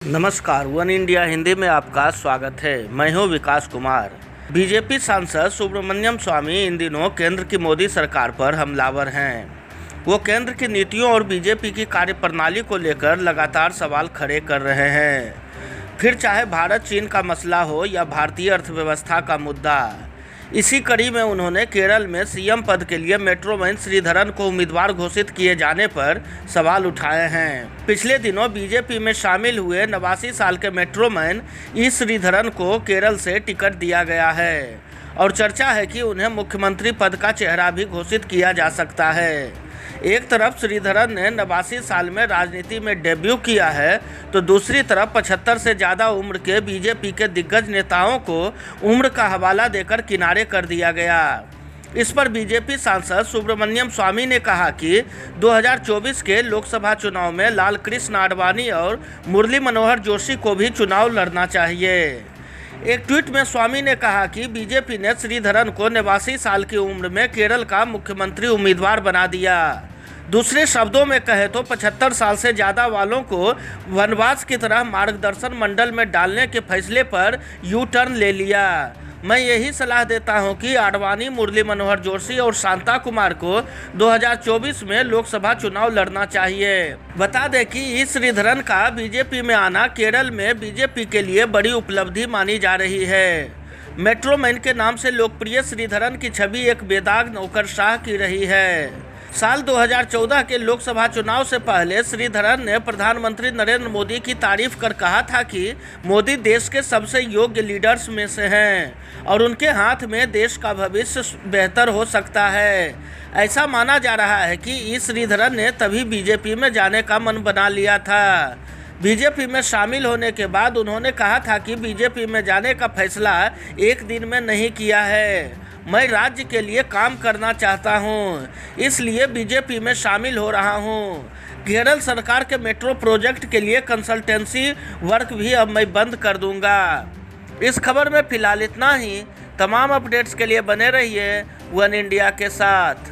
नमस्कार, one India Hindi में आपका स्वागत है। मैं हूं विकास कुमार। बीजेपी सांसद सुब्रमण्यम स्वामी इन दिनों केंद्र की मोदी सरकार पर हमलावर हैं। वो केंद्र की नीतियों और बीजेपी की कार्यप्रणाली को लेकर लगातार सवाल खड़े कर रहे हैं। फिर चाहे भारत चीन का मसला हो या भारतीय अर्थव्यवस्था का मुद्दा। इसी कड़ी में उन्होंने केरल में सीएम पद के लिए मेट्रोमैन श्रीधरन को उम्मीदवार घोषित किए जाने पर सवाल उठाए हैं। पिछले दिनों बीजेपी में शामिल हुए 89 साल के मेट्रोमैन ई श्रीधरन को केरल से टिकट दिया गया है और चर्चा है कि उन्हें मुख्यमंत्री पद का चेहरा भी घोषित किया जा सकता है। एक तरफ श्रीधरन ने 89 साल में राजनीति में डेब्यू किया है तो दूसरी तरफ 75 से ज़्यादा उम्र के बीजेपी के दिग्गज नेताओं को उम्र का हवाला देकर किनारे कर दिया गया। इस पर बीजेपी सांसद सुब्रमण्यम स्वामी ने कहा कि 2024 के लोकसभा चुनाव में लाल कृष्ण आडवाणी और मुरली मनोहर जोशी को भी चुनाव लड़ना चाहिए। एक ट्वीट में स्वामी ने कहा कि बीजेपी ने श्रीधरन को 89 साल की उम्र में केरल का मुख्यमंत्री उम्मीदवार बना दिया। दूसरे शब्दों में कहे तो 75 साल से ज़्यादा वालों को वनवास की तरह मार्गदर्शन मंडल में डालने के फैसले पर यू टर्न ले लिया। मैं यही सलाह देता हूं कि आडवाणी, मुरली मनोहर जोशी और शांता कुमार को 2024 में लोकसभा चुनाव लड़ना चाहिए। बता दें कि इस श्रीधरन का बीजेपी में आना केरल में बीजेपी के लिए बड़ी उपलब्धि मानी जा रही है। मेट्रोमैन के नाम से लोकप्रिय श्रीधरन की छवि एक बेदाग नौकरशाह की रही है। साल 2014 के लोकसभा चुनाव से पहले श्रीधरन ने प्रधानमंत्री नरेंद्र मोदी की तारीफ कर कहा था कि मोदी देश के सबसे योग्य लीडर्स में से हैं और उनके हाथ में देश का भविष्य बेहतर हो सकता है। ऐसा माना जा रहा है कि इस श्रीधरन ने तभी बीजेपी में जाने का मन बना लिया था। बीजेपी में शामिल होने के बाद उन्होंने कहा था कि बीजेपी में जाने का फैसला एक दिन में नहीं किया है। मैं राज्य के लिए काम करना चाहता हूं, इसलिए बीजेपी में शामिल हो रहा हूं। केरल सरकार के मेट्रो प्रोजेक्ट के लिए कंसल्टेंसी वर्क भी अब मैं बंद कर दूंगा। इस खबर में फिलहाल इतना ही। तमाम अपडेट्स के लिए बने रहिए वन इंडिया के साथ।